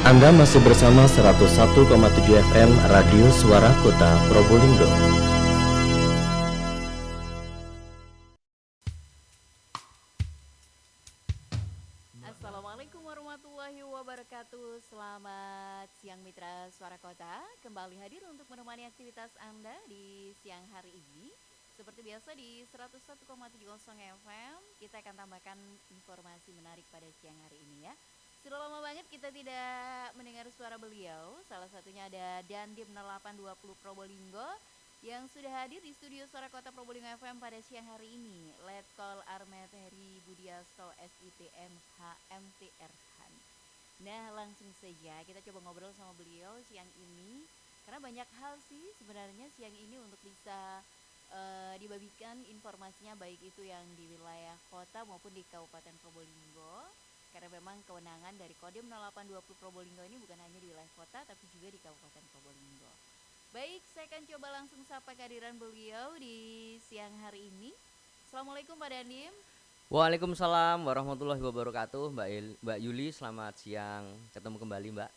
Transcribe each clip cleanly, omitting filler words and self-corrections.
Anda masih bersama 101,7 FM Radio Suara Kota Probolinggo. Assalamualaikum warahmatullahi wabarakatuh. Selamat siang mitra Suara Kota. Kembali hadir untuk menemani aktivitas Anda di siang hari ini. Seperti biasa di 101,70 FM, kita akan tambahkan informasi menarik pada siang hari ini ya. Sudah lama banget kita tidak mendengar suara beliau. Salah satunya ada Dandim 0820 Probolinggo yang sudah hadir di studio Suara Kota Probolinggo FM pada siang hari ini. Letkol Armet Heri Budiasto SIPM HMTR Han. Nah, langsung saja kita coba ngobrol sama beliau siang ini karena banyak hal sih sebenarnya siang ini untuk bisa dibagikan informasinya, baik itu yang di wilayah kota maupun di Kabupaten Probolinggo. Karena memang kewenangan dari Kodim 0820 Probolinggo ini bukan hanya di wilayah kota tapi juga di Kabupaten Probolinggo. Baik, saya akan coba langsung sapa kehadiran beliau di siang hari ini. Assalamualaikum Pak Dandim. Waalaikumsalam warahmatullahi wabarakatuh, Mbak Yuli, selamat siang. Ketemu kembali, Mbak.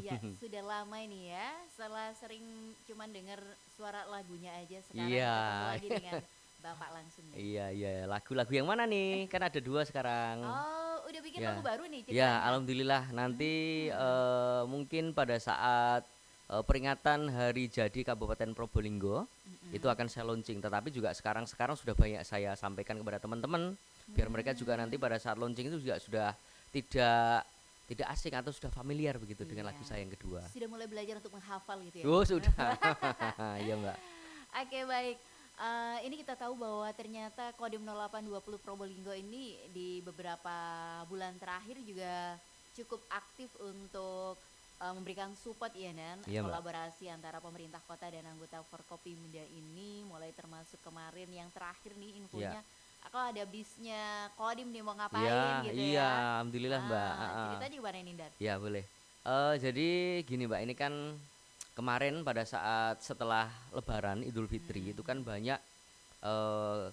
Iya, sudah lama ini ya. Setelah sering cuman dengar suara lagunya aja, sekarang Iya. ketemu lagi dengan Bapak langsung nih. Iya, lagu-lagu yang mana nih? Kan ada 2 sekarang. Oh, udah bikin Ya. lagu baru nih Ya, ceritanya. alhamdulillah. Nanti mungkin pada saat peringatan Hari Jadi Kabupaten Probolinggo itu akan saya launching. Tetapi juga sekarang sudah banyak saya sampaikan kepada teman-teman biar mereka juga nanti pada saat launching itu juga sudah tidak asing atau sudah familiar begitu dengan lagu saya yang kedua. Sudah mulai belajar untuk menghafal gitu ya. Oh, sudah. Iya, Mbak. Oke, baik. Ini kita tahu bahwa ternyata Kodim 0820 Probolinggo ini di beberapa bulan terakhir juga cukup aktif untuk memberikan support ya Nan, Iya, Mbak. kolaborasi antara pemerintah kota dan anggota Forkopimda ini, mulai termasuk kemarin yang terakhir nih infonya. Kalau ada bisnya Kodim nih mau ngapain gitu Iya, ya. alhamdulillah, Mbak. Cerita gimana ini Dan? Ya, boleh. Jadi gini, Mbak, ini kan kemarin pada saat setelah Lebaran Idul Fitri itu kan banyak eh,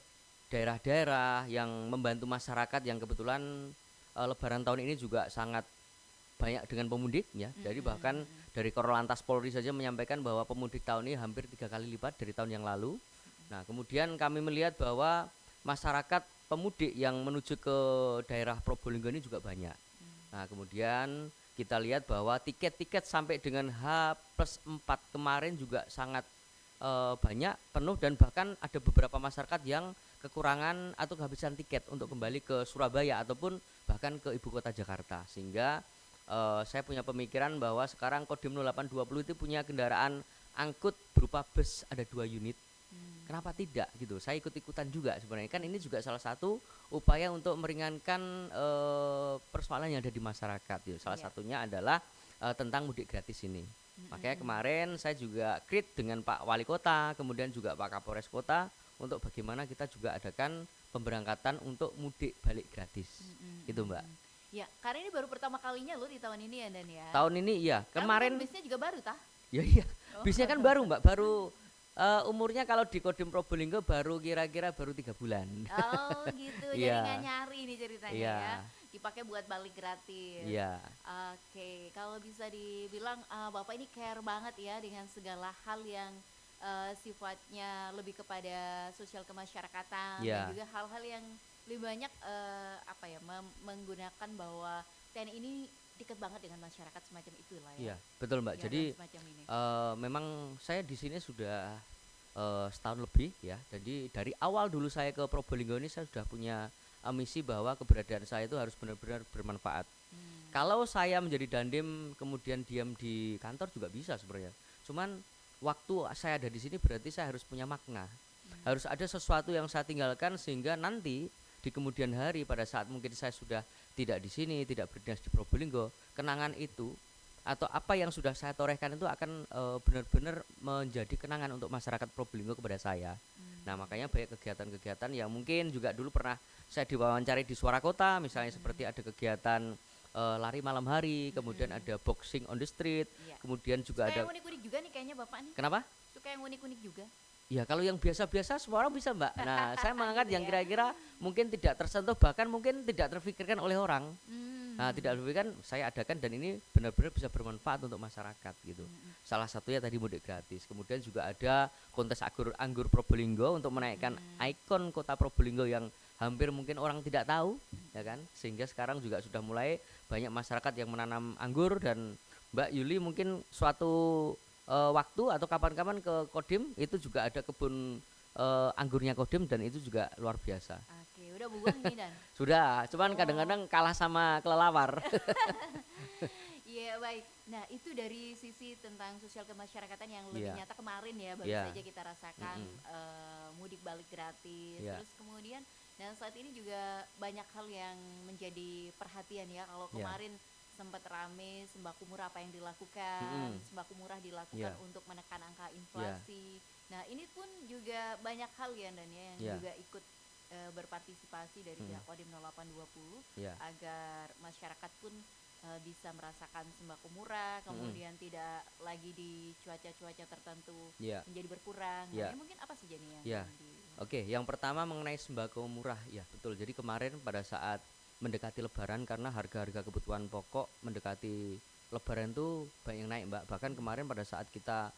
daerah-daerah yang membantu masyarakat yang kebetulan Lebaran tahun ini juga sangat banyak dengan pemudik ya. Jadi bahkan dari Korlantas Polri saja menyampaikan bahwa pemudik tahun ini hampir 3 kali lipat dari tahun yang lalu. Nah, kemudian kami melihat bahwa masyarakat pemudik yang menuju ke daerah Probolinggo ini juga banyak. Nah, kemudian kita lihat bahwa tiket-tiket sampai dengan H+4 kemarin juga sangat banyak, penuh, dan bahkan ada beberapa masyarakat yang kekurangan atau kehabisan tiket untuk kembali ke Surabaya ataupun bahkan ke ibu kota Jakarta. Sehingga saya punya pemikiran bahwa sekarang Kodim 0820 itu punya kendaraan angkut berupa bus ada 2 unit. Kenapa tidak gitu? Saya ikut-ikutan juga sebenarnya. Kan ini juga salah satu upaya untuk meringankan persoalan yang ada di masyarakat. Gitu. Salah satunya adalah tentang mudik gratis ini. Makanya kemarin saya juga create dengan Pak Wali Kota, kemudian juga Pak Kapolres Kota untuk bagaimana kita juga adakan pemberangkatan untuk mudik balik gratis. Gitu, Mbak. Ya, karena ini baru pertama kalinya loh di tahun ini ya Dan ya. Tahun ini iya. Kemarin bisnya juga baru tah? Ya iya. Bisnya kan baru, Mbak. Baru umurnya kalau di Kodim Probolinggo baru kira-kira baru 3 bulan. Oh gitu, jadi Iya. nggak nyari nih ceritanya Iya. ya. Dipakai buat balik gratis. Iya. Oke, kalau bisa dibilang Bapak ini care banget ya dengan segala hal yang sifatnya lebih kepada sosial kemasyarakatan dan Iya. juga hal-hal yang lebih banyak menggunakan bahwa TNI ini dekat banget dengan masyarakat semacam itulah ya. Iya, betul, Mbak. Ya, Jadi dan semacam ini. memang saya di sini sudah setahun lebih ya. Jadi dari awal dulu saya ke Probolinggo ini saya sudah punya misi bahwa keberadaan saya itu harus benar-benar bermanfaat. Kalau saya menjadi dandim kemudian diam di kantor juga bisa sebenarnya. Cuman waktu saya ada di sini berarti saya harus punya makna. Harus ada sesuatu yang saya tinggalkan sehingga nanti di kemudian hari pada saat mungkin saya sudah tidak di sini, tidak berdinas di Probolinggo, kenangan itu atau apa yang sudah saya torehkan itu akan benar-benar menjadi kenangan untuk masyarakat Probolinggo kepada saya. Nah, makanya banyak kegiatan-kegiatan yang mungkin juga dulu pernah saya diwawancari di Suara Kota, misalnya seperti ada kegiatan lari malam hari, kemudian ada boxing on the street, Iya. kemudian juga Suka ada. yang unik-unik juga nih kayaknya Bapak nih. Kenapa? Suka yang unik-unik juga. Ya kalau yang biasa-biasa semua orang bisa, Mbak. Nah, saya mengangkat Gitu yang ya. kira-kira mungkin tidak tersentuh, bahkan mungkin tidak terfikirkan oleh orang. Nah, tidak lebih kan saya adakan dan ini benar-benar bisa bermanfaat untuk masyarakat gitu. Salah satunya tadi mudik gratis. Kemudian juga ada kontes anggur Probolinggo untuk menaikkan ikon kota Probolinggo yang hampir mungkin orang tidak tahu, ya kan? Sehingga sekarang juga sudah mulai banyak masyarakat yang menanam anggur dan Mbak Yuli mungkin suatu waktu atau kapan-kapan ke Kodim itu juga ada kebun anggurnya Kodim dan itu juga luar biasa. Oke, udah buang nih Dan. Sudah, cuman kadang-kadang kalah sama kelelawar. Iya baik. Nah itu dari sisi tentang sosial kemasyarakatan yang lebih Iya. nyata kemarin ya baru Iya. saja kita rasakan mudik balik gratis. Iya. Terus kemudian dan saat ini juga banyak hal yang menjadi perhatian ya. Kalau Iya. kemarin sempat rame sembako murah apa yang dilakukan, sembako murah dilakukan Iya. untuk menekan angka inflasi. Nah ini pun juga banyak hal ya Dan ya yang Iya. juga ikut berpartisipasi dari pihak Kodim 0820 Iya. agar masyarakat pun bisa merasakan sembako murah, kemudian tidak lagi di cuaca-cuaca tertentu Iya. menjadi berkurang. Iya. Nah, ini mungkin apa saja nih yang Iya. di Oke, yang pertama mengenai sembako murah, ya betul. Jadi kemarin pada saat mendekati Lebaran karena harga-harga kebutuhan pokok mendekati Lebaran tuh banyak yang naik, Mbak. Bahkan kemarin pada saat kita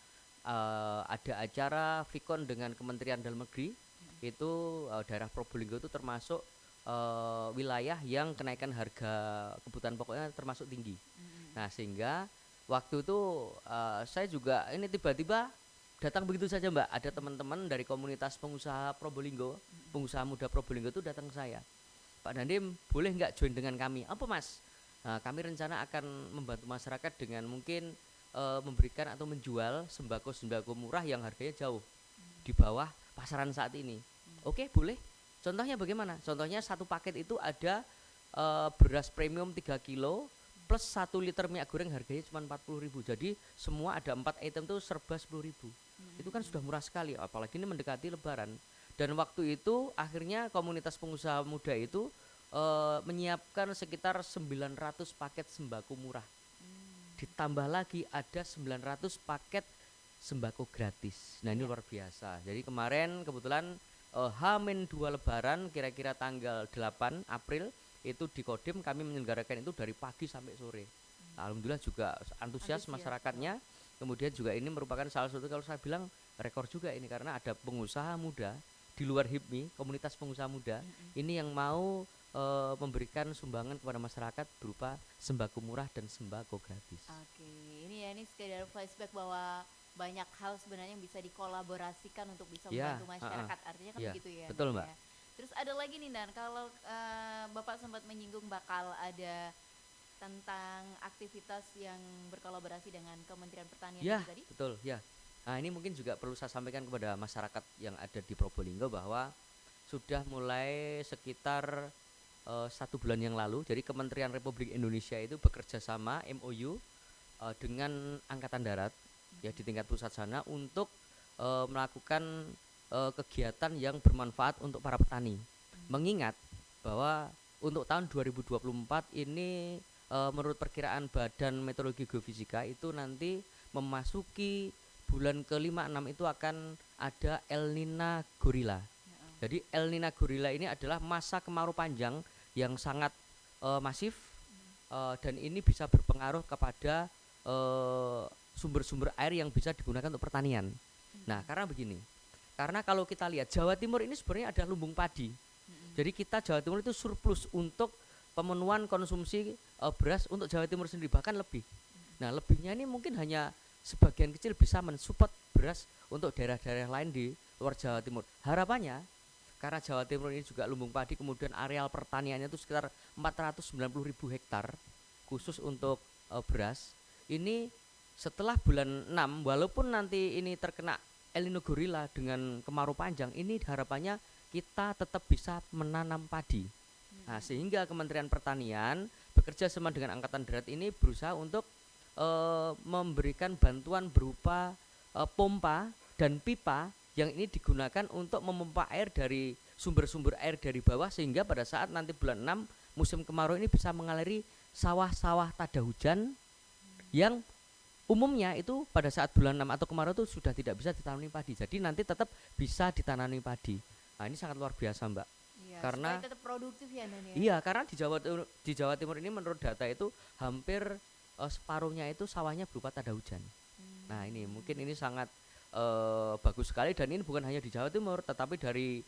ada acara Vikon dengan Kementerian Dalam Negeri, itu daerah Probolinggo itu termasuk wilayah yang kenaikan harga kebutuhan pokoknya termasuk tinggi. Nah, sehingga waktu itu saya juga ini tiba-tiba datang begitu saja, Mbak. Ada teman-teman dari komunitas pengusaha Probolinggo, pengusaha muda Probolinggo itu datang ke saya. Pak Dandim, boleh nggak join dengan kami? Apa Mas? Nah, kami rencana akan membantu masyarakat dengan mungkin memberikan atau menjual sembako-sembako murah yang harganya jauh di bawah pasaran saat ini. Oke, boleh. Contohnya bagaimana? Contohnya satu paket itu ada beras premium 3 kilo plus 1 liter minyak goreng harganya cuma 40.000. Jadi semua ada 4 item itu serba 10.000. Itu kan sudah murah sekali, apalagi ini mendekati Lebaran. Dan waktu itu akhirnya komunitas pengusaha muda itu menyiapkan sekitar 900 paket sembako murah. Ditambah lagi ada 900 paket sembako gratis. Nah, ini luar biasa. Jadi kemarin kebetulan H-2 Lebaran kira-kira tanggal 8 April itu di Kodim kami menyelenggarakan itu dari pagi sampai sore. Alhamdulillah juga antusias masyarakatnya. Kemudian juga ini merupakan salah satu kalau saya bilang rekor juga ini karena ada pengusaha muda di luar HIPMI, komunitas pengusaha muda ini yang mau memberikan sumbangan kepada masyarakat berupa sembako murah dan sembako gratis. Oke, ini sekedar flashback bahwa banyak hal sebenarnya yang bisa dikolaborasikan untuk bisa membantu masyarakat. Artinya kan begitu ya. Betul, Mbak. Ya. Terus ada lagi nih Dan, kalau Bapak sempat menyinggung bakal ada tentang aktivitas yang berkolaborasi dengan Kementerian Pertanian Ya, tadi. betul, ya. Nah, ini mungkin juga perlu saya sampaikan kepada masyarakat yang ada di Probolinggo bahwa sudah mulai sekitar 1 bulan yang lalu, jadi Kementerian Republik Indonesia itu bekerja sama MOU dengan Angkatan Darat ya di tingkat pusat sana untuk melakukan kegiatan yang bermanfaat untuk para petani. Mengingat bahwa untuk tahun 2024 ini menurut perkiraan Badan Meteorologi Geofisika itu nanti memasuki bulan ke-5, 6 itu akan ada El Nina Gorilla. Jadi El Nina Gorilla ini adalah masa kemarau panjang yang sangat masif dan ini bisa berpengaruh kepada sumber-sumber air yang bisa digunakan untuk pertanian. Nah, karena begini, karena kalau kita lihat Jawa Timur ini sebenarnya ada lumbung padi. Jadi kita Jawa Timur itu surplus untuk pemenuhan konsumsi beras untuk Jawa Timur sendiri, bahkan lebih. Nah, lebihnya ini mungkin hanya sebagian kecil bisa mensupport beras untuk daerah-daerah lain di luar Jawa Timur. Harapannya karena Jawa Timur ini juga lumbung padi, kemudian areal pertaniannya itu sekitar 490.000 hektar khusus untuk beras. Ini setelah bulan 6 walaupun nanti ini terkena El Nino Gorilla dengan kemarau panjang, ini harapannya kita tetap bisa menanam padi. Nah, sehingga Kementerian Pertanian bekerja sama dengan Angkatan Darat ini berusaha untuk memberikan bantuan berupa pompa dan pipa yang ini digunakan untuk memompa air dari sumber-sumber air dari bawah sehingga pada saat nanti bulan 6 musim kemarau ini bisa mengaliri sawah-sawah tada hujan yang umumnya itu pada saat bulan 6 atau kemarau itu sudah tidak bisa ditanami padi. Jadi nanti tetap bisa ditanami padi. Nah, ini sangat luar biasa, Mbak. Iya, Karena supaya tetap produktif ya Dan ya. iya, karena di Jawa Timur ini menurut data itu hampir separuhnya itu sawahnya berupa tanda hujan. Nah, ini mungkin ini sangat bagus sekali, dan ini bukan hanya di Jawa Timur tetapi dari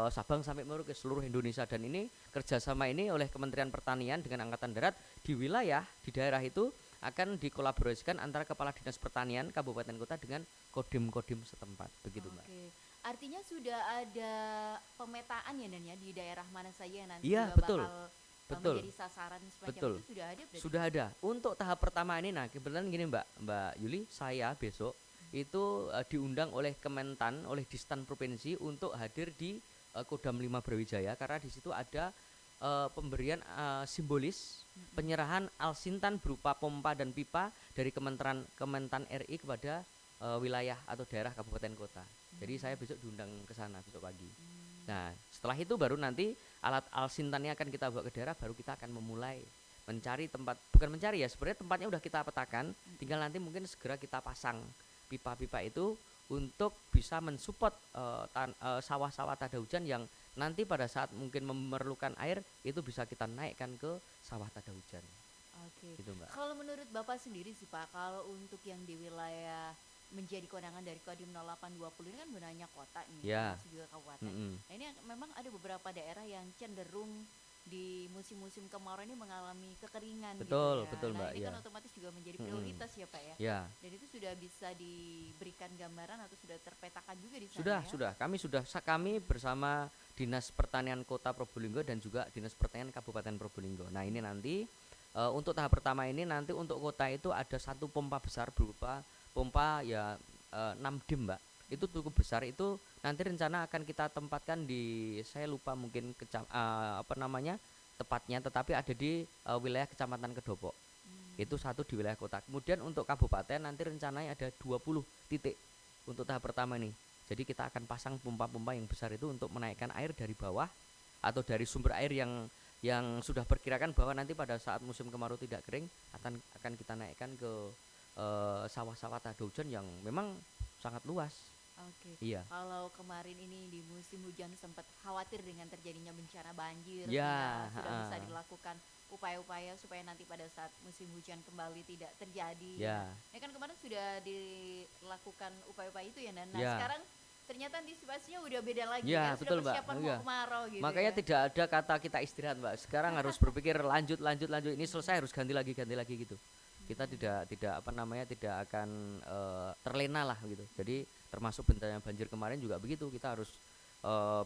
Sabang sampai Merauke seluruh Indonesia, dan ini kerjasama ini oleh Kementerian Pertanian dengan Angkatan Darat di wilayah di daerah itu akan dikolaborasikan antara Kepala Dinas Pertanian Kabupaten Kota dengan kodim-kodim setempat begitu Mbak. Oke. Artinya sudah ada pemetaan ya Dan ya di daerah mana saja yang nanti Iya, juga betul. bakal Betul. menjadi sasaran semacam Betul. itu sudah ada berarti. Sudah ada. Untuk tahap pertama ini, nah kebetulan gini Mbak Yuli, saya besok itu diundang oleh Kementan, oleh Distan Provinsi untuk hadir di Kodam 5 Brawijaya, karena di situ ada pemberian simbolis penyerahan alsintan berupa pompa dan pipa dari Kementan RI kepada wilayah atau daerah kabupaten kota. Jadi saya besok diundang ke sana besok pagi. Nah, setelah itu baru nanti alat alsintannya akan kita bawa ke daerah, baru kita akan memulai mencari tempat, bukan mencari ya, sebenarnya tempatnya udah kita petakan, tinggal nanti mungkin segera kita pasang pipa-pipa itu untuk bisa mensupport sawah-sawah tada hujan yang nanti pada saat mungkin memerlukan air itu bisa kita naikkan ke sawah tada hujan. Oke. Gitu Mbak. Kalau menurut Bapak sendiri sih Pak, kalau untuk yang di wilayah menjadi kewenangan dari Kodim 0820 ini kan banyak kota nih, Ya. termasuk juga kabupaten. Nah, ini memang ada beberapa daerah yang cenderung di musim-musim kemarau ini mengalami kekeringan Betul, gitu ya. betul, Nah, Mbak, ini kan ya. otomatis juga menjadi prioritas ya Pak ya. Ya. Dan itu sudah bisa diberikan gambaran atau sudah terpetakan juga di sana Sudah, ya. kami bersama Dinas Pertanian Kota Probolinggo dan juga Dinas Pertanian Kabupaten Probolinggo. Nah, ini nanti untuk tahap pertama ini nanti untuk kota itu ada satu pompa besar berupa pompa ya 6 dim Mbak. Itu cukup besar, itu nanti rencana akan kita tempatkan di, saya lupa mungkin apa namanya tepatnya, tetapi ada di wilayah Kecamatan Kedopok. Itu satu di wilayah kota. Kemudian untuk kabupaten nanti rencananya ada 20 titik untuk tahap pertama ini. Jadi kita akan pasang pompa-pompa yang besar itu untuk menaikkan air dari bawah atau dari sumber air yang sudah perkirakan bahwa nanti pada saat musim kemarau tidak kering akan kita naikkan ke sawah-sawah tada hujan yang memang sangat luas. Oke. Iya. Kalau kemarin ini di musim hujan sempat khawatir dengan terjadinya bencana banjir, Ya, sehingga sudah bisa dilakukan upaya-upaya supaya nanti pada saat musim hujan kembali tidak terjadi. Ya. Nah, ini kan kemarin sudah dilakukan upaya-upaya itu ya, Nah, Ya. sekarang ternyata antisipasinya udah beda lagi Ya, kan, sudah betul, Mbak. persiapan Oh, mau iya. kemarau gitu Makanya ya. tidak ada kata kita istirahat Mbak. Sekarang harus berpikir lanjut. Ini selesai harus ganti lagi gitu. Kita tidak apa namanya tidak akan terlena lah gitu. Jadi termasuk bencana banjir kemarin juga begitu, kita harus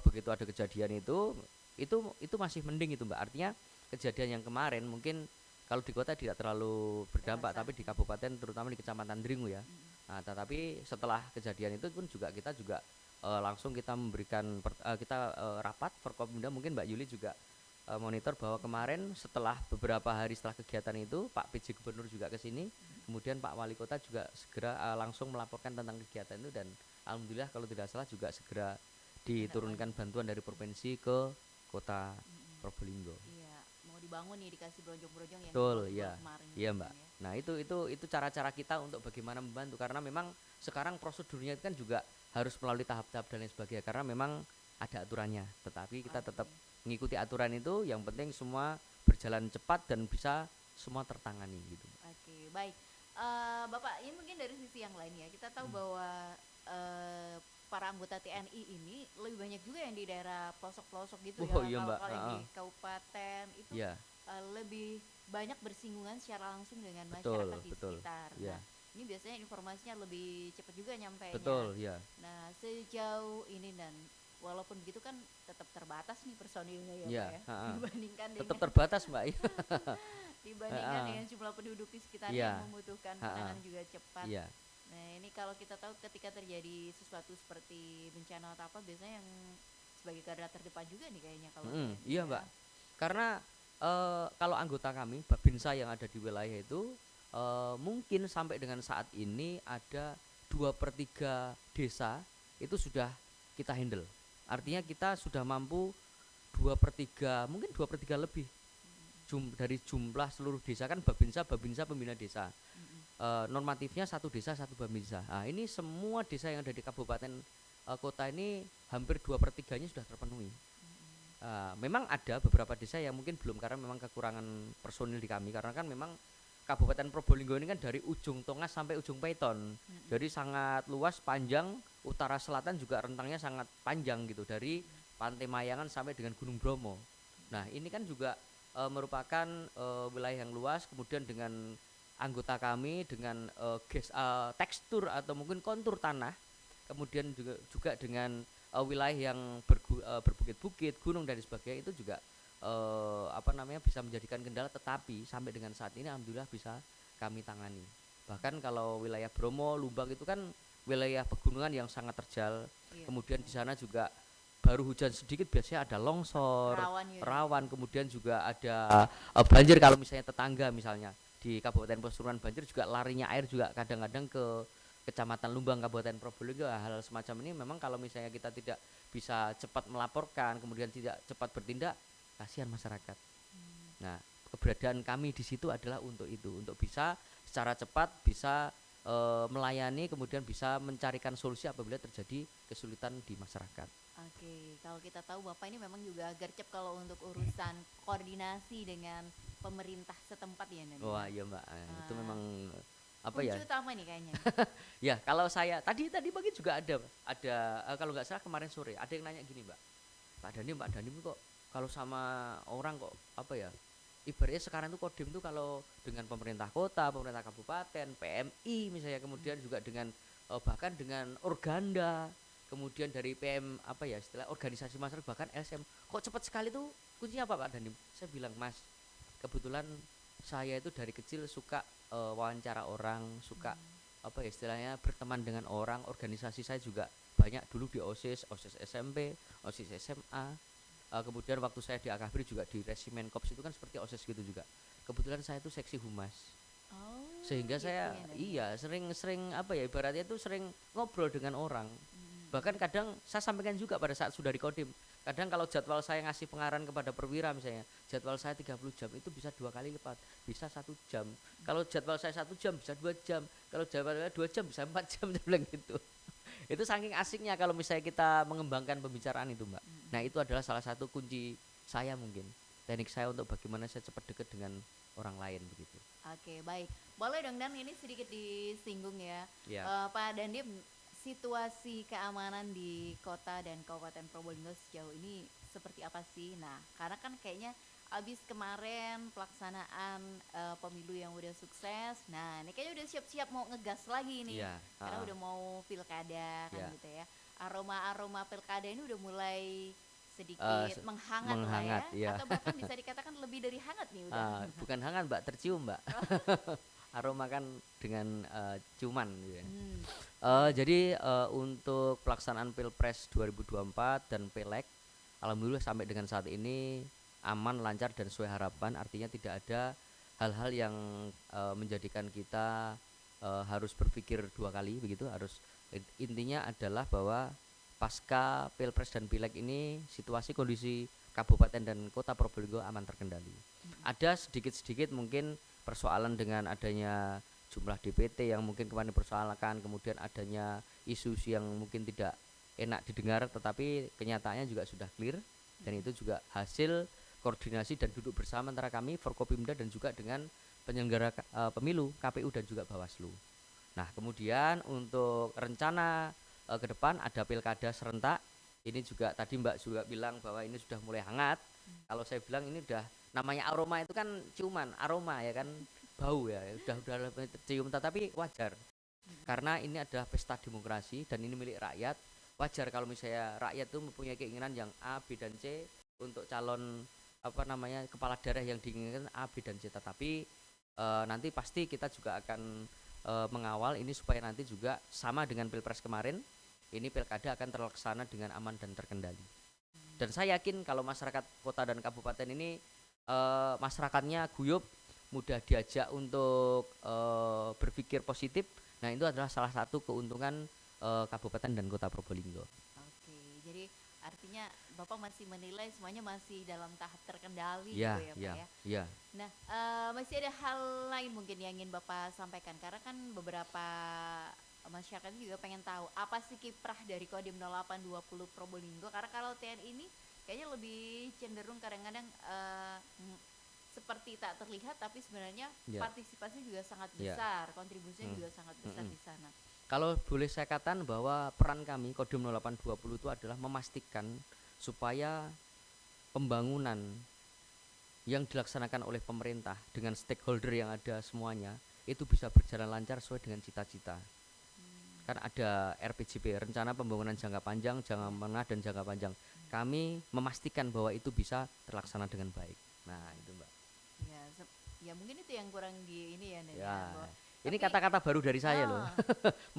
begitu ada kejadian itu masih mending itu Mbak. Artinya kejadian yang kemarin mungkin kalau di kota tidak terlalu berdampak, tapi di kabupaten terutama di Kecamatan Dringu ya. Nah, tetapi setelah kejadian itu pun kita juga langsung kita memberikan rapat Forkopimda, mungkin Mbak Yuli juga monitor bahwa kemarin setelah beberapa hari setelah kegiatan itu Pak PJ Gubernur juga ke sini, kemudian Pak Wali Kota juga segera langsung melaporkan tentang kegiatan itu, dan alhamdulillah kalau tidak salah juga segera diturunkan bantuan dari provinsi ke Kota Probolinggo. Iya, mau dibangun nih, dikasih brojong-brojong yang Betul, jebol iya. kemarin Iya gitu Mbak. ya. Nah, itu cara-cara kita untuk bagaimana membantu, karena memang sekarang prosedurnya kan juga harus melalui tahap-tahap dan lain sebagainya, karena memang ada aturannya, tetapi kita tetap mengikuti aturan itu. Yang penting semua berjalan cepat dan bisa semua tertangani gitu. Oke, baik. Bapak, ini mungkin dari sisi yang lain ya. Kita tahu bahwa para anggota TNI ini lebih banyak juga yang di daerah pelosok-pelosok gitu ya. Oh, iya, Mbak. Kalau yang di kabupaten itu Iya. lebih banyak bersinggungan secara langsung dengan Betul, masyarakat di betul. sekitar. Iya. Nah, ini biasanya informasinya lebih cepat juga nyampainya. Betul, ya. Nah, sejauh ini dan walaupun begitu kan tetap terbatas nih personilnya ya, Iya, Pak ya. Dibandingkan Tetap dengan terbatas Mbak. dibandingkan dengan jumlah penduduk di sekitarnya Iya. yang membutuhkan penanganan juga cepat. Iya. Nah, ini kalau kita tahu ketika terjadi sesuatu seperti bencana atau apa, biasanya yang sebagai garda terdepan juga nih kayaknya kalau TNI Iya ya. Mbak. Karena kalau anggota kami Babinsa yang ada di wilayah itu mungkin sampai dengan saat ini ada 2/3 desa itu sudah kita handle. Artinya kita sudah mampu 2/3, mungkin 2/3 lebih dari jumlah seluruh desa, kan Babinsa pembina desa. Normatifnya satu desa satu Babinsa. Nah, ini semua desa yang ada di kabupaten kota ini hampir 2/3-nya sudah terpenuhi. Memang ada beberapa desa yang mungkin belum karena memang kekurangan personil di kami karena kan memang Kabupaten Probolinggo ini kan dari ujung Tongas sampai ujung Paiton. Jadi sangat luas, panjang, utara selatan juga rentangnya sangat panjang gitu dari Pantai Mayangan sampai dengan Gunung Bromo. Nah, ini kan juga merupakan wilayah yang luas kemudian dengan anggota kami dengan tekstur atau mungkin kontur tanah kemudian juga dengan wilayah yang berbukit-bukit, gunung dan sebagainya itu juga bisa menjadikan kendala tetapi sampai dengan saat ini alhamdulillah bisa kami tangani. Bahkan kalau wilayah Bromo, Lumbang itu kan wilayah pegunungan yang sangat terjal. Iya. Kemudian di sana juga baru hujan sedikit biasanya ada longsor, Rawan ya. rawan, kemudian juga ada banjir kalau misalnya tetangga misalnya di Kabupaten Pasuruan banjir juga larinya air juga kadang-kadang ke Kecamatan Lumbang Kabupaten Probolinggo. Hal semacam ini memang kalau misalnya kita tidak bisa cepat melaporkan kemudian tidak cepat bertindak kasihan masyarakat. Nah, keberadaan kami di situ adalah untuk itu, untuk bisa secara cepat bisa melayani kemudian bisa mencarikan solusi apabila terjadi kesulitan di masyarakat. Oke, kalau kita tahu Bapak ini memang juga gercep kalau untuk urusan koordinasi dengan pemerintah setempat ya Nan. Wah, iya Mbak. Itu memang apa Kunci ya? utama nih kayaknya. Ya, kalau saya tadi pagi juga ada kalau nggak salah kemarin sore ada yang nanya gini Mbak. Mbak Dani kok kalau sama orang kok apa ya? Ibaratnya sekarang tuh Kodim tuh kalau dengan pemerintah kota, pemerintah kabupaten, PMI misalnya kemudian juga dengan bahkan dengan Organda, kemudian dari PM apa ya istilah organisasi masyarakat bahkan LSM kok cepat sekali tuh kuncinya apa Pak Dani? Saya bilang Mas, kebetulan saya itu dari kecil suka wawancara orang, suka apa ya istilahnya berteman dengan orang, organisasi saya juga banyak dulu di OSIS SMP, OSIS SMA. Kemudian waktu saya di Akabri juga di Resimen Kops itu kan seperti OSIS gitu juga. Kebetulan saya itu seksi humas. Oh, Sehingga gitu saya ya, Nan. iya sering apa ya ibaratnya itu sering ngobrol dengan orang. Bahkan kadang saya sampaikan juga pada saat sudah di Kodim. Kadang kalau jadwal saya ngasih pengarahan kepada perwira misalnya, jadwal saya 30 jam itu bisa 2 kali lipat, bisa 1 jam. Kalau jadwal saya 1 jam bisa 2 jam. Kalau jadwal saya 2 jam bisa 4 jam saya bilang gitu. Itu saking asiknya kalau misalnya kita mengembangkan pembicaraan itu Mbak. Nah itu adalah salah satu kunci saya mungkin. Teknik saya untuk bagaimana saya cepat dekat dengan orang lain begitu. Oke, baik. Boleh dong Dan ini sedikit disinggung ya. Ya. Pak Dandim, situasi keamanan di kota dan Kabupaten Probolinggo sejauh ini seperti apa sih? Nah, karena kan kayaknya abis kemarin pelaksanaan pemilu yang udah sukses. Nah, ini kayaknya udah siap-siap mau ngegas lagi nih. Iya, Karena udah mau pilkada kan Iya. gitu ya. Aroma-aroma pilkada ini udah mulai sedikit menghangat menghangat, lah ya. iya. Atau bahkan bisa dikatakan lebih dari hangat nih udah. Bukan hangat Mbak, tercium Mbak. Aroma kan dengan ciuman gitu ya. Jadi untuk pelaksanaan Pilpres 2024 dan Pileg alhamdulillah sampai dengan saat ini aman, lancar dan sesuai harapan. Artinya tidak ada hal-hal yang menjadikan kita harus berpikir 2 kali begitu. Intinya adalah bahwa pasca Pilpres dan Pileg ini situasi kondisi Kabupaten dan Kota Probolinggo aman terkendali. Ada sedikit-sedikit mungkin persoalan dengan adanya jumlah DPT yang mungkin kemarin dipersoalkan, kemudian adanya isu yang mungkin tidak enak didengar, tetapi kenyataannya juga sudah clear dan itu juga hasil koordinasi dan duduk bersama antara kami Forkopimda dan juga dengan penyelenggara pemilu KPU dan juga Bawaslu. Nah kemudian untuk rencana ke depan ada pilkada serentak. Ini juga tadi Mbak juga bilang bahwa ini sudah mulai hangat. Kalau saya bilang ini udah namanya aroma itu kan ciuman, aroma ya kan bau ya, udah tercium tetapi wajar. Karena ini adalah pesta demokrasi dan ini milik rakyat. Wajar kalau misalnya rakyat itu mempunyai keinginan yang A, B dan C untuk calon kepala daerah yang diinginkan A, B dan C, tetapi nanti pasti kita juga akan mengawal ini supaya nanti juga sama dengan Pilpres kemarin, ini pilkada akan terlaksana dengan aman dan terkendali. Dan saya yakin kalau masyarakat kota dan kabupaten ini masyarakatnya guyup, mudah diajak untuk berpikir positif. Nah itu adalah salah satu keuntungan kabupaten dan kota Probolinggo. Oke, jadi artinya Bapak masih menilai semuanya masih dalam tahap terkendali Ya, gitu ya Pak ya. ya. Nah, masih ada hal lain mungkin yang ingin Bapak sampaikan karena kan beberapa masyarakat juga pengen tahu apa sih kiprah dari Kodim 0820 Probolinggo karena kalau TNI ini kayaknya lebih cenderung kadang-kadang seperti tak terlihat, tapi sebenarnya Ya, partisipasi juga sangat ya. besar, kontribusinya Hmm, juga sangat besar mm-mm. di sana. Kalau boleh saya katakan bahwa peran kami Kodim 0820 itu adalah memastikan supaya pembangunan yang dilaksanakan oleh pemerintah dengan stakeholder yang ada semuanya itu bisa berjalan lancar sesuai dengan cita-cita. Kan ada RPJP, rencana pembangunan jangka panjang, jangka Ya, menengah dan jangka panjang. Kami memastikan bahwa itu bisa terlaksana dengan baik. Nah, itu Mbak. ya, ya mungkin itu yang kurang di ini ya Dan ya, Ya. bahwa Ini tapi kata-kata baru dari saya loh. oh,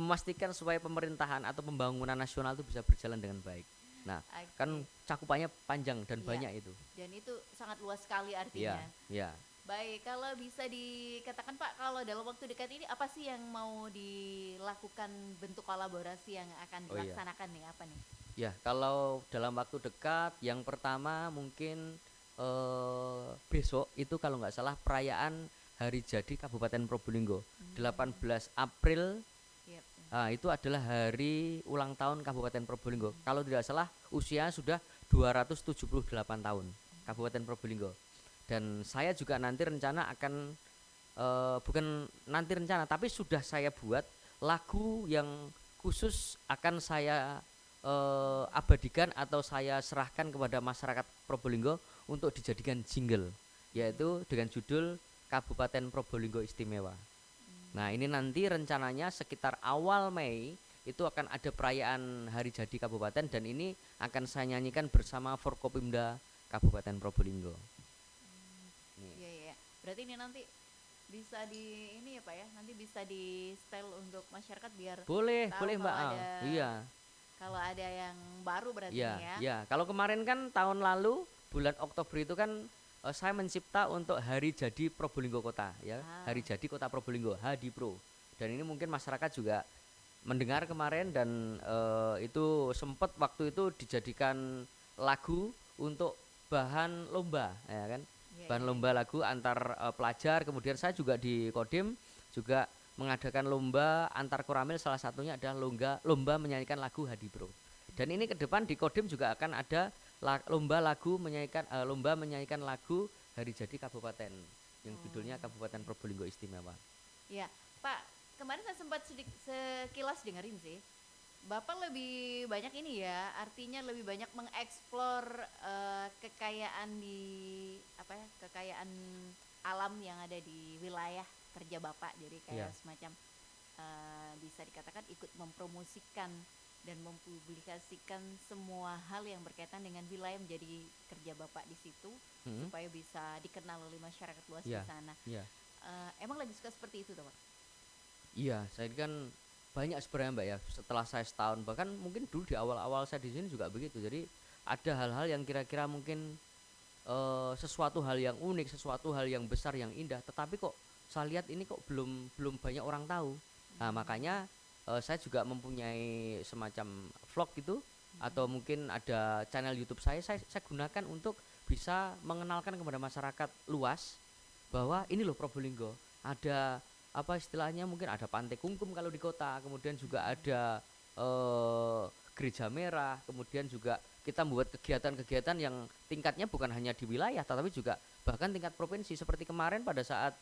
Memastikan supaya pemerintahan atau pembangunan nasional itu bisa berjalan dengan baik. Nah, kan oke. cakupannya panjang dan Iya, banyak itu. dan itu sangat luas sekali Ya, artinya. ya. Baik, kalau bisa dikatakan Pak, kalau dalam waktu dekat ini apa sih yang mau dilakukan, bentuk kolaborasi yang akan Oh iya. dilaksanakan nih, apa nih? Ya, kalau dalam waktu dekat, yang pertama mungkin besok itu kalau nggak salah perayaan Hari Jadi Kabupaten Probolinggo, Hmm, 18 April. yep. Itu adalah hari ulang tahun Kabupaten Probolinggo. Kalau tidak salah usia sudah 278 tahun Kabupaten Probolinggo. Dan saya juga nanti rencana akan bukan nanti rencana tapi sudah saya buat lagu yang khusus akan saya abadikan atau saya serahkan kepada masyarakat Probolinggo untuk dijadikan jingle, yaitu dengan judul Kabupaten Probolinggo Istimewa. Nah, ini nanti rencananya sekitar awal Mei itu akan ada perayaan Hari Jadi Kabupaten dan ini akan saya nyanyikan bersama Forkopimda Kabupaten Probolinggo. Nih. Iya, iya. Berarti ini nanti bisa di ini ya Pak ya, nanti bisa di style untuk masyarakat biar Boleh, tahu boleh Mbak Al. Iya, kalau ada yang baru berarti iya, nih ya. iya. Kalau kemarin kan tahun lalu bulan Oktober itu kan saya mencipta untuk Hari Jadi Probolinggo Kota ya. Ah, Hari Jadi Kota Probolinggo, Hadipro. Dan ini mungkin masyarakat juga mendengar kemarin dan itu sempat waktu itu dijadikan lagu untuk bahan lomba ya kan, iya, bahan iya, lomba iya. lagu antar pelajar. Kemudian saya juga di Kodim juga mengadakan lomba antar koramil, salah satunya adalah lomba menyanyikan lagu Hadipro. Dan ini ke depan di Kodim juga akan ada lomba menyanyikan lagu Hari Jadi Kabupaten yang judulnya Oh, Kabupaten Probolinggo Istimewa. iya, Pak, kemarin saya sempat sekilas dengerin sih. Bapak lebih banyak ini ya, artinya lebih banyak mengeksplor kekayaan di apa ya, kekayaan alam yang ada di wilayah kerja Bapak. Jadi kayak Iya, semacam bisa dikatakan ikut mempromosikan dan mempublikasikan semua hal yang berkaitan dengan wilayah menjadi kerja Bapak di situ mm-mm. supaya bisa dikenal oleh masyarakat luas di Iya, sana. iya. Emang lagi suka seperti itu tuh Pak? Iya, saya kan banyak sebenarnya Mbak ya. Setelah saya setahun, bahkan mungkin dulu di awal-awal saya di sini juga begitu. Jadi ada hal-hal yang kira-kira mungkin sesuatu hal yang unik, sesuatu hal yang besar, yang indah. Tetapi kok saya lihat ini kok belum belum banyak orang tahu. Nah, makanya saya juga mempunyai semacam vlog gitu, atau mungkin ada channel YouTube saya gunakan untuk bisa mengenalkan kepada masyarakat luas bahwa ini loh Probolinggo. Ada apa istilahnya, mungkin ada Pantai Kungkum kalau di kota, kemudian juga ada Gereja Merah, kemudian juga kita membuat kegiatan-kegiatan yang tingkatnya bukan hanya di wilayah tetapi juga bahkan tingkat provinsi, seperti kemarin pada saat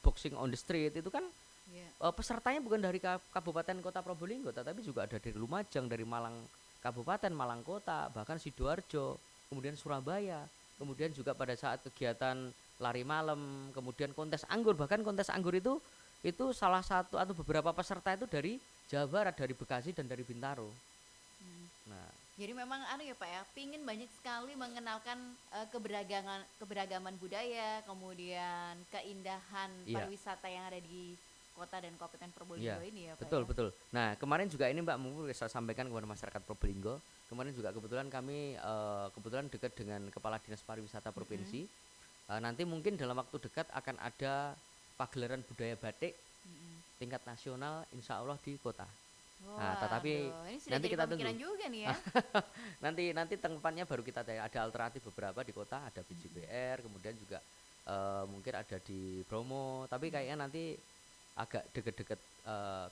boxing on the street itu kan Iya. pesertanya bukan dari Kabupaten Kota Probolinggo tetapi juga ada dari Lumajang, dari Malang Kabupaten, Malang Kota, bahkan Sidoarjo, kemudian Surabaya, kemudian juga pada saat kegiatan lari malam, kemudian kontes anggur, bahkan kontes anggur itu salah satu atau beberapa peserta itu dari Jawa Barat, dari Bekasi dan dari Bintaro. Hmm. Nah, Jadi memang anu ya Pak ya, pingin banyak sekali mengenalkan keberagaman budaya, kemudian keindahan iya. pariwisata yang ada di kota dan kabupaten Iya, Probolinggo ini ya Pak betul ya. betul. Nah, kemarin juga ini Mbak mungkin saya sampaikan kepada masyarakat Probolinggo. Kemarin juga kebetulan kami kebetulan dekat dengan Kepala Dinas Pariwisata Mm-mm, Provinsi. Nanti mungkin dalam waktu dekat akan ada pagelaran budaya batik mm-mm. tingkat nasional insya Allah di kota. Nah, tetapi Waduh, ini sudah nanti jadi kita tunggu. pemikiran juga nih ya. Nanti tempatnya baru kita ada alternatif beberapa di kota, ada BJBR, kemudian juga mungkin ada di Bromo, tapi kayaknya nanti agak deket-deket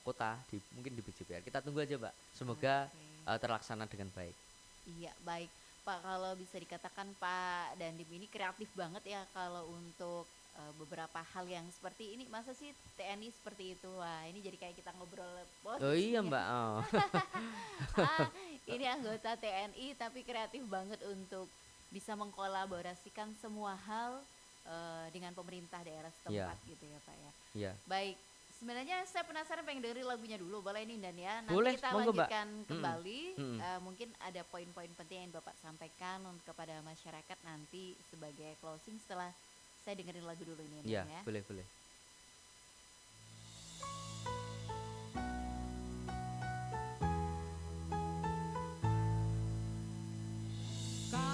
kota mungkin di BJBR. Kita tunggu aja Mbak. Semoga Oke. terlaksana dengan baik. Iya, baik. Pak, kalau bisa dikatakan Pak Dandim ini kreatif banget ya kalau untuk beberapa hal yang seperti ini. Masa sih TNI seperti itu? Wah, ini jadi kayak kita ngobrol Oh politik iya nih ya. Mbak, oh. Ah, ini anggota TNI tapi kreatif banget untuk bisa mengkolaborasikan semua hal dengan pemerintah daerah Iya, setempat gitu ya Pak ya. iya. Baik, sebenarnya saya penasaran pengen dengerin lagunya dulu, boleh nih Dan ya. Nanti Boleh, kita monggo Mbak. lanjutkan Mhm, kembali. mhm. Mungkin ada poin-poin penting yang Bapak sampaikan kepada masyarakat nanti sebagai closing setelah saya dengerin lagu dulu ini Iya, Dan ya. boleh, boleh.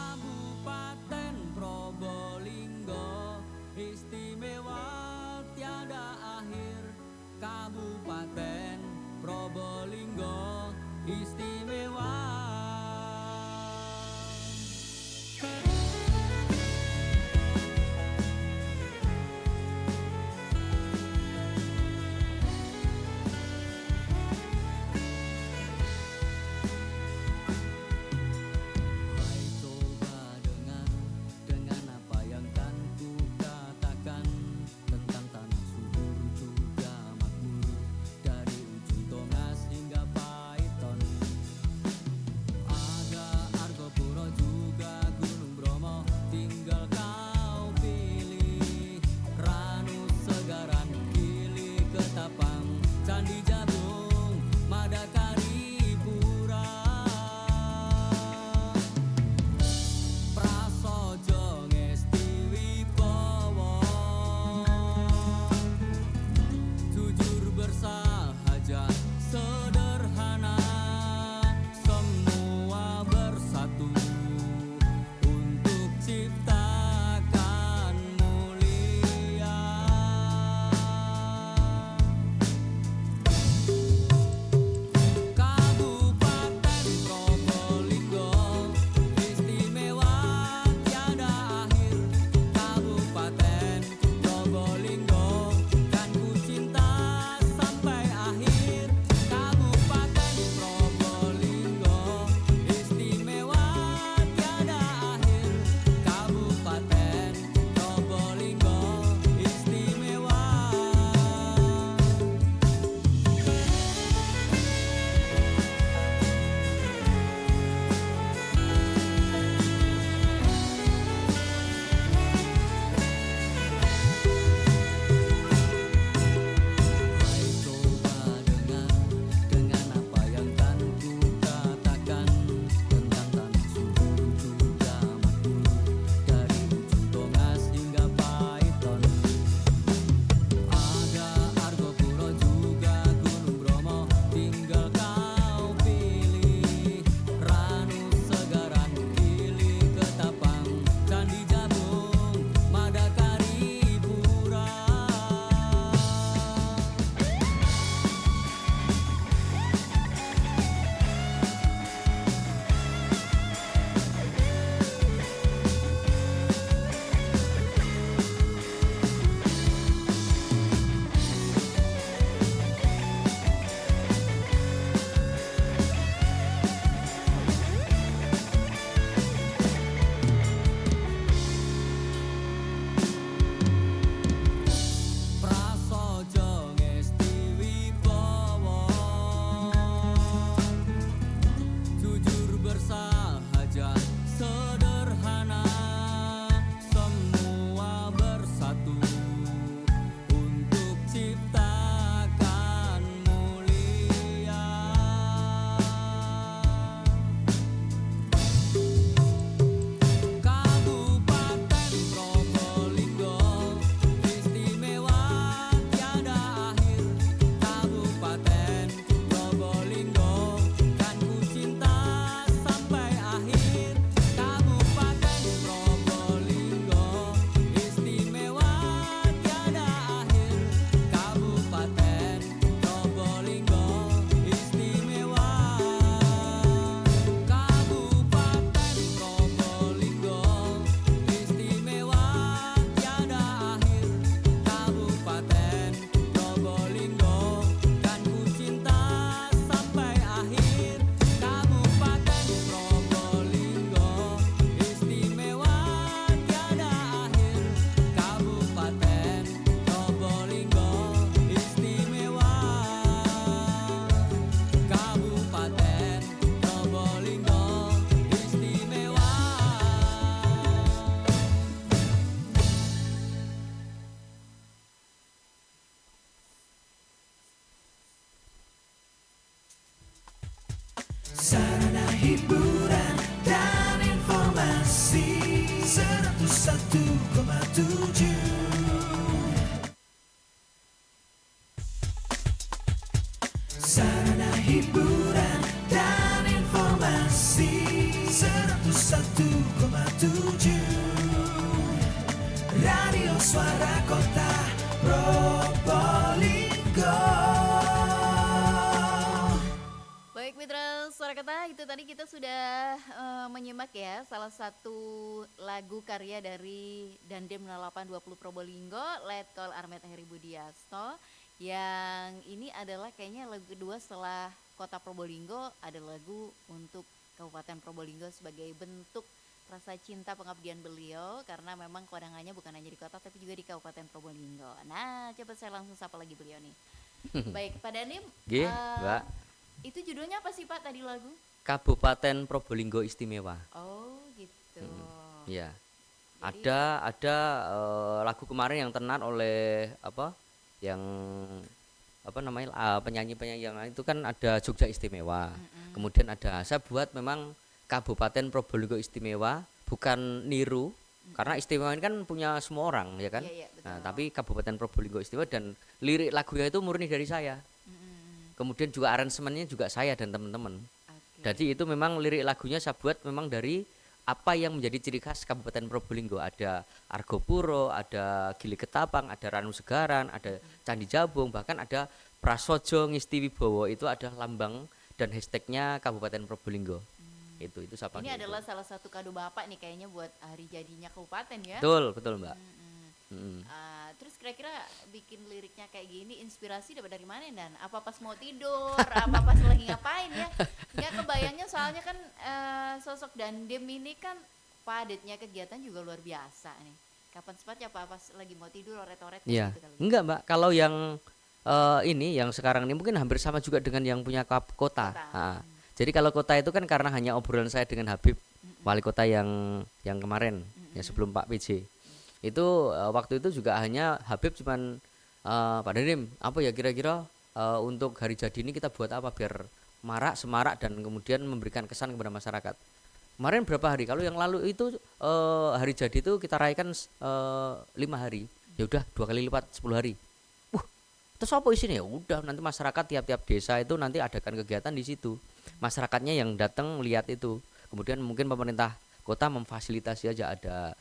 Kabupaten Probolinggo istimewa tiada akhir. Kabupaten Probolinggo istimewa. Sarana hiburan dan informasi 101,7 Radio Suara Kota Probolinggo. Baik mitra Suara Kota, itu tadi kita sudah menyimak ya salah satu lagu karya dari Dandem 0820 Probolinggo, Letkol Armet Heri Budiasto. Yang ini adalah kayaknya lagu kedua setelah Kota Probolinggo, ada lagu untuk Kabupaten Probolinggo sebagai bentuk rasa cinta pengabdian beliau, karena memang kewenangannya bukan hanya di kota tapi juga di Kabupaten Probolinggo. Nah, coba saya langsung sapa lagi beliau nih. Baik, Pak Danim, Mbak. itu judulnya apa sih Pak tadi lagu? Kabupaten Probolinggo Istimewa. Oh gitu. Ya. Jadi- Ada lagu kemarin yang tenar oleh yang penyanyi-penyanyi yang lain itu kan ada Jogja Istimewa. Kemudian ada saya buat memang Kabupaten Probolinggo Istimewa, bukan niru karena istimewa ini kan punya semua orang ya kan. Iya, betul. Nah, tapi Kabupaten Probolinggo Istimewa dan lirik lagunya itu murni dari saya. Kemudian juga aransemennya juga saya dan teman-teman. Oke. Jadi itu memang lirik lagunya saya buat memang dari apa yang menjadi ciri khas Kabupaten Probolinggo. Ada Argopuro, ada Gili Ketapang, ada Ranu Segaran, ada Candi Jabung, bahkan ada Prasojo Ngisti Wibowo, itu ada lambang dan hashtagnya Kabupaten Probolinggo. Itu saya pakai. Ini itu. adalah salah satu kado Bapak nih kayaknya buat hari jadinya kabupaten ya. Betul Mbak. Terus kira-kira bikin liriknya kayak gini inspirasi dapat dari mana Dan? Apa pas mau tidur? Apa pas lagi ngapain ya? Nggak kebayangnya soalnya kan sosok Dandem ini kan padatnya kegiatan juga luar biasa nih. Kapan sempatnya apa pas lagi mau tidur oret-oret Iya. gitu kali? Enggak Mbak, kalau yang ini yang sekarang ini mungkin hampir sama juga dengan yang punya kota. Kota. Jadi kalau kota itu kan karena hanya obrolan saya dengan Habib, wali kota yang kemarin, yang sebelum Pak PJ. Itu waktu itu juga hanya Habib cuman Pak Danim, apa ya kira-kira untuk hari jadi ini kita buat apa biar semarak dan kemudian memberikan kesan kepada masyarakat. Kemarin berapa hari? Kalau yang lalu itu hari jadi itu kita rayakan 5 hari. Ya udah 2 kali lipat 10 hari. Terus apa isinya? Ya udah nanti masyarakat tiap-tiap desa itu nanti adakan kegiatan di situ. Masyarakatnya yang datang lihat itu. Kemudian mungkin pemerintah kota memfasilitasi aja ada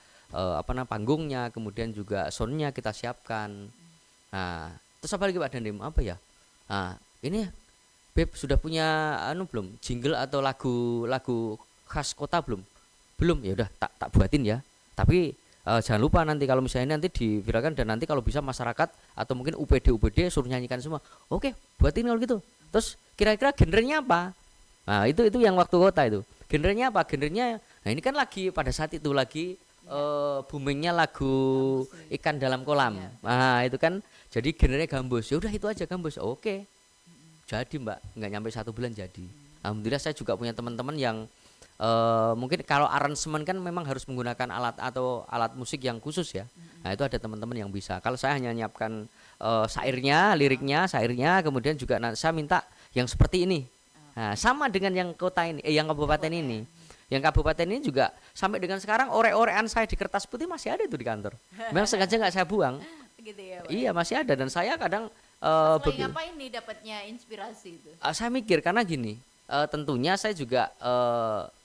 panggungnya, kemudian juga soundnya kita siapkan. Nah, terus apa lagi Pak Dandim? Apa ya? Nah, ini Beb sudah punya belum? Jingle atau lagu khas kota belum? Belum. Ya udah tak buatin ya. Tapi jangan lupa nanti kalau misalnya nanti diviralkan dan nanti kalau bisa masyarakat atau mungkin UPD suruh nyanyikan semua. Oke, buatin kalau gitu. Terus kira-kira genrenya apa? Nah, itu yang waktu kota itu. Genrenya apa? Genrenya nah ini kan lagi pada saat itu lagi boomingnya lagu Ikan Dalam Kolam. Nah, itu kan jadi genrenya gambus. Ya udah itu aja gambus. Oke. Jadi Mbak, nggak nyampe 1 bulan jadi. Alhamdulillah saya juga punya teman-teman yang mungkin kalau aransemen kan memang harus menggunakan alat musik yang khusus ya. Nah itu ada teman-teman yang bisa. Kalau saya hanya nyiapkan liriknya, syairnya, kemudian juga saya minta yang seperti ini. Nah, sama dengan yang kota ini, yang kabupaten ini. Yang kabupaten ini juga sampai dengan sekarang orek-orekan saya di kertas putih masih ada itu di kantor. Memang sengaja nggak saya buang. Gitu ya, Pak. Iya masih ada dan saya kadang Lagi ngapain nih dapatnya inspirasi itu? saya mikir karena gini. Tentunya saya juga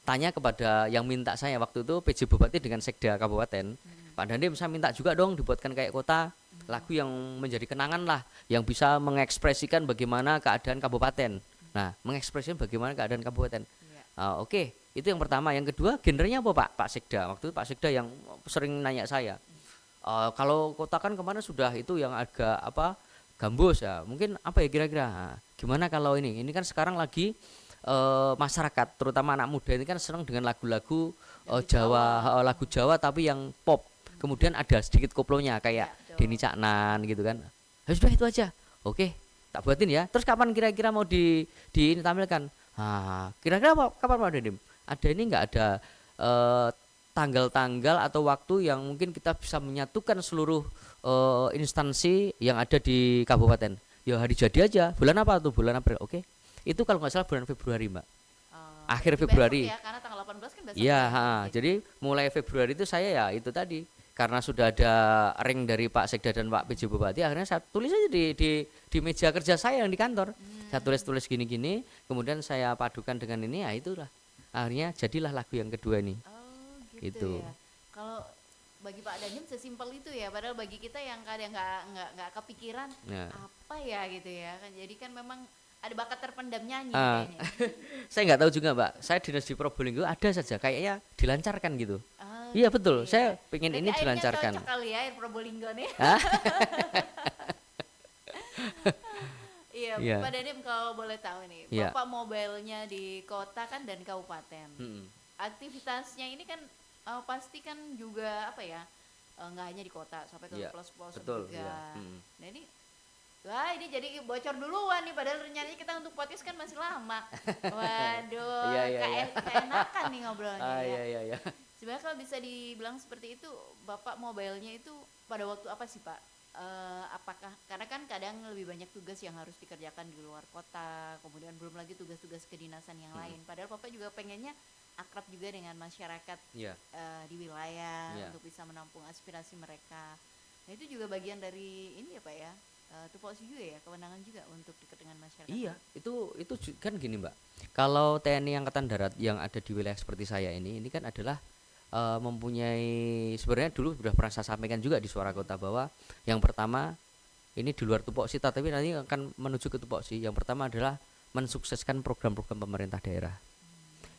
tanya kepada yang minta saya waktu itu PJ Bupati dengan Sekda Kabupaten, Pak Dandim saya minta juga dong dibuatkan kayak kota, lagu yang menjadi kenangan lah, yang bisa mengekspresikan bagaimana keadaan kabupaten. Nah, mengekspresikan bagaimana keadaan kabupaten. Oke, itu yang pertama. Yang kedua, genrenya apa Pak Sekda? Waktu itu Pak Sekda yang sering nanya saya. Kalau kota kan kemana sudah itu yang agak gambus ya. Mungkin apa ya kira-kira? Nah, gimana kalau ini? Ini kan sekarang lagi masyarakat terutama anak muda ini kan senang dengan lagu-lagu Jawa, lagu Jawa tapi yang pop. Kemudian ada sedikit koplonya kayak Denny Caknan gitu kan. Ya sudah itu aja. Oke, tak buatin ya. Terus kapan kira-kira mau ditampilkan? Kira-kira kapan Pak Dandim? Ada ini enggak ada tanggal-tanggal atau waktu yang mungkin kita bisa menyatukan seluruh instansi yang ada di kabupaten. Ya hari jadi aja. Bulan apa tuh? Bulan April. Oke. Itu kalau nggak salah bulan Februari, Mbak. Akhir Februari. Ya, karena tanggal 18 kan besok. Iya, jadi mulai Februari itu saya ya itu tadi karena sudah ada ring dari Pak Sekda dan Pak PJ Bupati, akhirnya saya tulis aja di meja kerja saya yang di kantor. Saya tulis gini-gini, kemudian saya padukan dengan ini, ya itulah akhirnya jadilah lagu yang kedua nih. Oh Gitu. gitu ya. Kalau bagi Pak Dandim sesimpel itu ya, padahal bagi kita yang kadang nggak kepikiran Nah. apa ya gitu ya kan. Jadi kan memang ada bakat terpendam nyanyi Ah. kayaknya. Saya nggak tahu juga Mbak, saya dinas di Probolinggo ada saja kayaknya dilancarkan gitu. Oh, Iya gitu betul, ya. saya pengen Berarti ini airnya dilancarkan. cocok kali ya air Probolinggo nih. Hah? Iya, Iya. Pak Dandim kalau boleh tahu nih, Iya. Bapak mobilenya di kota kan dan kabupaten. Mm-mm. Aktivitasnya ini kan pasti kan juga apa ya? Nggak hanya di kota, sampai ke Iya, pelosok-pelosok betul, juga. iya. Mm. Nah ini, wah ini jadi bocor duluan nih, padahal rencananya kita untuk podcast kan masih lama. Waduh, Iya, iya, iya. keenakan nih ngobrolnya Ah ya. iya iya. Sebenarnya kalau bisa dibilang seperti itu, Bapak mobilnya itu pada waktu apa sih Pak? Apakah karena kan kadang lebih banyak tugas yang harus dikerjakan di luar kota, kemudian belum lagi tugas-tugas kedinasan yang lain. Padahal Bapak juga pengennya akrab juga dengan masyarakat Iya. di wilayah Iya. untuk bisa menampung aspirasi mereka. Nah itu juga bagian dari ini ya Pak ya, tupoksi juga ya, kewenangan juga untuk dekat dengan masyarakat. Iya, itu kan gini Mbak. Kalau TNI Angkatan Darat yang ada di wilayah seperti saya ini kan adalah mempunyai, sebenarnya dulu sudah pernah saya sampaikan juga di Suara Kota bahwa yang pertama ini di luar tupoksi, tapi nanti akan menuju ke tupoksi. Yang pertama adalah mensukseskan program-program pemerintah daerah.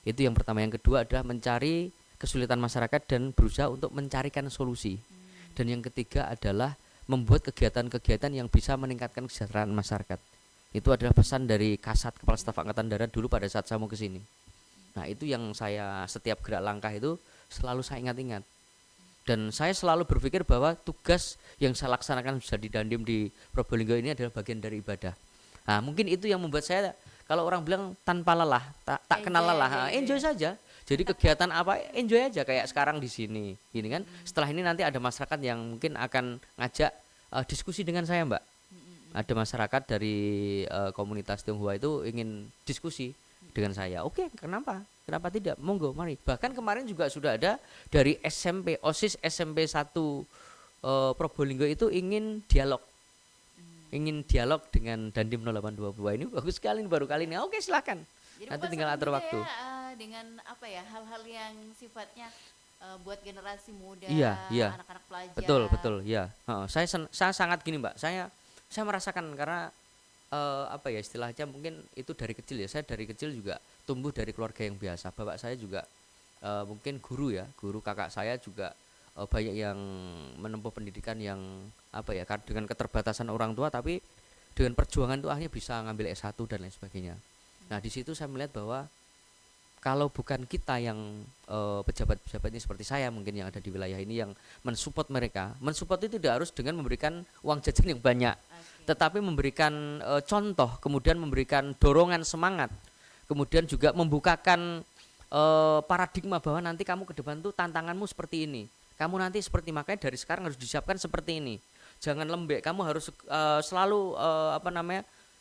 Itu yang pertama. Yang kedua adalah mencari kesulitan masyarakat dan berusaha untuk mencarikan solusi. Dan yang ketiga adalah membuat kegiatan-kegiatan yang bisa meningkatkan kesejahteraan masyarakat. Itu adalah pesan dari Kasat Kepala Staf Angkatan Darat dulu pada saat saya mau ke sini. Nah, itu yang saya setiap gerak langkah itu selalu saya ingat-ingat. Dan saya selalu berpikir bahwa tugas yang saya laksanakan sudah di Dandim di Probolinggo ini adalah bagian dari ibadah. Nah, mungkin itu yang membuat saya, kalau orang bilang tanpa lelah, tak kenal Enjoy lelah, aja gitu enjoy ya. saja. Jadi kegiatan apa enjoy aja, kayak sekarang di sini, gini kan. Setelah ini nanti ada masyarakat yang mungkin akan ngajak diskusi dengan saya, Mbak. Ada masyarakat dari komunitas Tionghoa itu ingin diskusi dengan saya. Oke, kenapa tidak, monggo, mari. Bahkan kemarin juga sudah ada dari SMP OSIS SMP 1 Probolinggo itu ingin dialog dengan Dandim 0822. Ini bagus sekali, ini baru kali ini. Oke, silakan. Jadi Nanti Bapak tinggal senang atur juga waktu. ya, dengan apa ya, hal-hal yang sifatnya buat generasi muda, Iya. anak-anak pelajar. Betul, ya. Saya sangat gini, Mbak. Saya merasakan karena apa ya istilahnya, mungkin itu dari kecil ya. Saya dari kecil juga tumbuh dari keluarga yang biasa. Bapak saya juga mungkin guru ya, guru. Kakak saya juga banyak yang menempuh pendidikan yang apa ya, dengan keterbatasan orang tua, tapi dengan perjuangan itu akhirnya bisa ngambil S1 dan lain sebagainya. Nah, di situ saya melihat bahwa kalau bukan kita yang pejabat-pejabat ini seperti saya mungkin yang ada di wilayah ini yang mensupport mereka. Mensupport itu tidak harus dengan memberikan uang jajan yang banyak, tetapi memberikan contoh, kemudian memberikan dorongan semangat, kemudian juga membukakan paradigma bahwa nanti kamu ke depan tuh tantanganmu seperti ini. Kamu nanti seperti, makanya dari sekarang harus disiapkan seperti ini. Jangan lembek, kamu harus selalu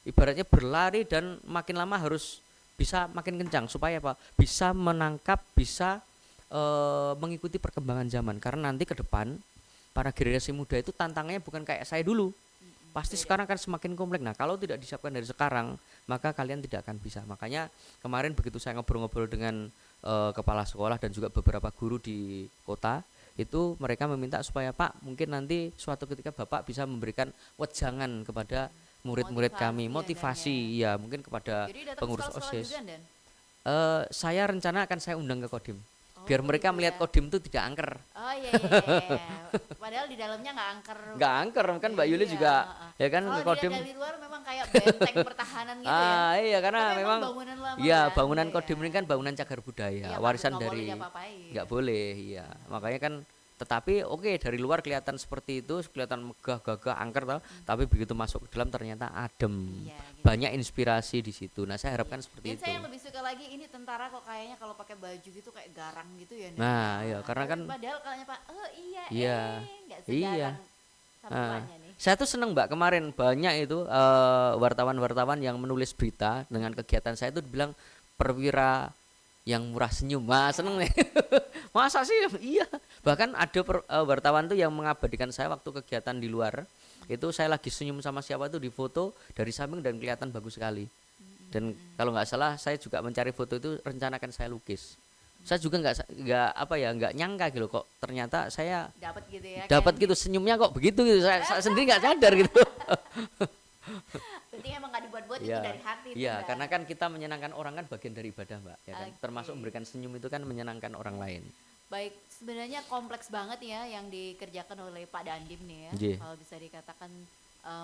ibaratnya berlari dan makin lama harus bisa makin kencang supaya apa? Bisa menangkap, bisa mengikuti perkembangan zaman. Karena nanti ke depan para generasi muda itu tantangannya bukan kayak saya dulu. Pasti sekarang kan semakin kompleks. Nah, kalau tidak disiapkan dari sekarang, maka kalian tidak akan bisa. Makanya kemarin begitu saya ngobrol-ngobrol dengan kepala sekolah dan juga beberapa guru di kota, itu mereka meminta supaya Pak, mungkin nanti suatu ketika Bapak bisa memberikan wejangan kepada murid-murid kami, motivasi ya mungkin kepada Jadi datang pengurus sekolah-sekolah OSIS. juga, Dan? Saya rencana akan saya undang ke Kodim. Biar Oh, mereka gitu melihat ya. Kodim itu tidak angker. Oh iya. Padahal di dalamnya nggak angker. Enggak angker kan Mbak Yuli Iya, juga ya kan kalau ke Kodim. dilihat dari luar memang kayak benteng pertahanan gitu ya. Iya karena Tapi memang bangunan lama iya kan, bangunan iya. Kodim ini kan bangunan cagar budaya, Iya, warisan nggak boleh dari diapa-apain. nggak boleh, iya. Makanya kan tetapi oke, dari luar kelihatan seperti itu, kelihatan megah gagah angker toh, tapi begitu masuk ke dalam ternyata adem. Iya, gitu. Banyak inspirasi di situ. Nah, saya harapkan seperti Dan itu. saya yang lebih suka lagi ini tentara kok kayaknya kalau pakai baju gitu kayak garang gitu ya. Nah, iya, karena kan- padahal kalanya Pak, oh iya, Iya, nggak iya. segarang tampilannya nih. Saya tuh seneng Mbak, kemarin banyak itu wartawan-wartawan yang menulis berita dengan kegiatan saya itu bilang perwira yang murah senyum. Wah, seneng nih. Masa sih? Iya. Bahkan ada wartawan tuh yang mengabadikan saya waktu kegiatan di luar. Itu saya lagi senyum sama siapa tuh di foto dari samping dan kelihatan bagus sekali. Dan kalau nggak salah saya juga mencari foto itu rencanakan saya lukis. Saya juga nggak nyangka gitu kok ternyata saya Dapat gitu ya. dapat Ken? gitu senyumnya kok begitu gitu. Saya sendiri nggak sadar gitu. Berarti emang nggak dibuat-buat itu Iya. dari hati. tuh, Iya, Mbak. karena kan kita menyenangkan orang kan bagian dari ibadah, Mbak, ya kan. Oke. Termasuk memberikan senyum itu kan menyenangkan orang lain. Baik, sebenarnya kompleks banget ya yang dikerjakan oleh Pak Dandim nih ya. Iya. Kalau bisa dikatakan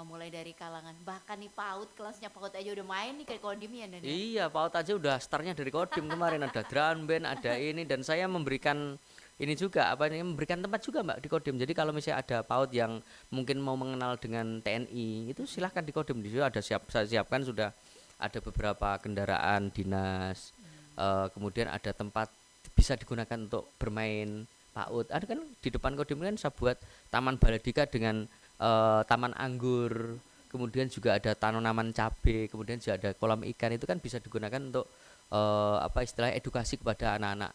mulai dari kalangan bahkan nih PAUD, kelasnya PAUD aja udah main nih kayak Kodim ya Dan ya. Iya, PAUD aja udah startnya dari Kodim kemarin ada drum band, ada ini dan saya memberikan ini juga memberikan tempat juga Mbak di Kodim. Jadi kalau misalnya ada PAUD yang mungkin mau mengenal dengan TNI itu silahkan di Kodim. Di situ ada saya siapkan sudah ada beberapa kendaraan dinas. Kemudian ada tempat bisa digunakan untuk bermain PAUD. Ada kan di depan Kodim kan saya buat taman baladika dengan taman anggur, kemudian juga ada tanaman cabai, kemudian juga ada kolam ikan. Itu kan bisa digunakan untuk istilah edukasi kepada anak-anak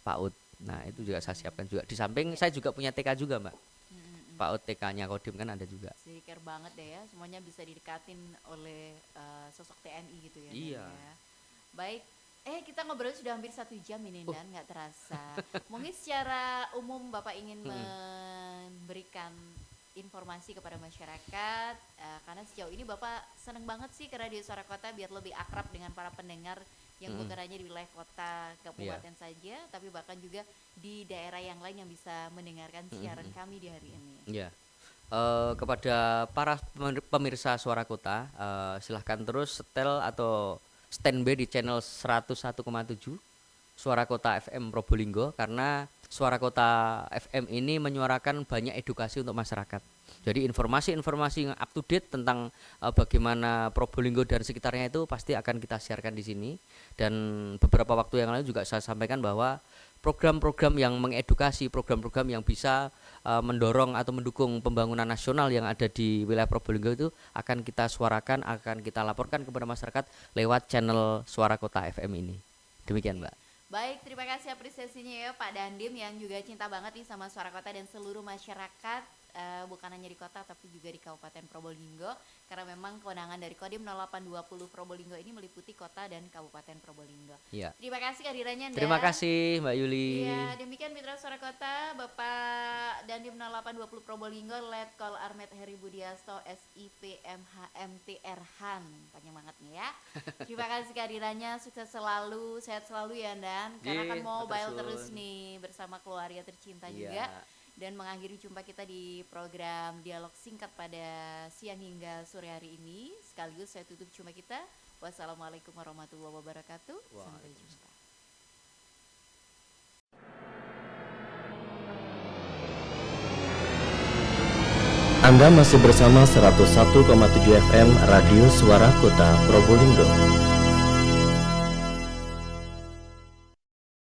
PAUD. Nah itu juga saya siapkan juga. Di samping saya juga punya TK juga Mbak. PAUD TK-nya Kodim kan ada juga. Jadi care banget deh ya, semuanya bisa didekatin oleh sosok TNI gitu ya. Dan Iya. ya. Baik, kita ngobrol sudah hampir 1 jam ini Dan nggak terasa. Mungkin secara umum Bapak ingin memberikan informasi kepada masyarakat karena sejauh ini Bapak seneng banget sih ke Radio Suara Kota biar lebih akrab dengan para pendengar yang bukan hanya di wilayah kota kabupaten saja tapi bahkan juga di daerah yang lain yang bisa mendengarkan siaran kami di hari ini. Iya. Kepada para pemirsa Suara Kota, silahkan terus setel atau standby di channel 101,7 Suara Kota FM Probolinggo karena Suara Kota FM ini menyuarakan banyak edukasi untuk masyarakat. Jadi informasi-informasi yang up to date tentang bagaimana Probolinggo dan sekitarnya itu pasti akan kita siarkan di sini. Dan beberapa waktu yang lalu juga saya sampaikan bahwa program-program yang mengedukasi, program-program yang bisa mendorong atau mendukung pembangunan nasional yang ada di wilayah Probolinggo itu akan kita suarakan, akan kita laporkan kepada masyarakat lewat channel Suara Kota FM ini. Demikian Mbak. Baik, terima kasih apresiasinya ya Pak Dandim yang juga cinta banget nih sama Suara Kota dan seluruh masyarakat bukan hanya di kota tapi juga di Kabupaten Probolinggo karena memang kewenangan dari Kodim 0820 Probolinggo ini meliputi kota dan Kabupaten Probolinggo. Iya. Terima kasih kehadirannya Dan. Terima kasih Mbak Yuli. Iya, demikian Mitra Suara Kota Bapak Dandim 0820 Probolinggo Letkol Armet Heri Budiasto SIP MHMTR Han. Panjang banget nih ya. Terima kasih kehadirannya, sukses selalu, sehat selalu ya Dan. Karena kan mobile terus nih bersama keluarga tercinta juga. Dan mengakhiri jumpa kita di program Dialog Singkat pada siang hingga sore hari ini. Sekaligus saya tutup jumpa kita. Wassalamualaikum warahmatullahi wabarakatuh. Sampai jumpa. Anda masih bersama 101,7 FM Radio Suara Kota Probolinggo.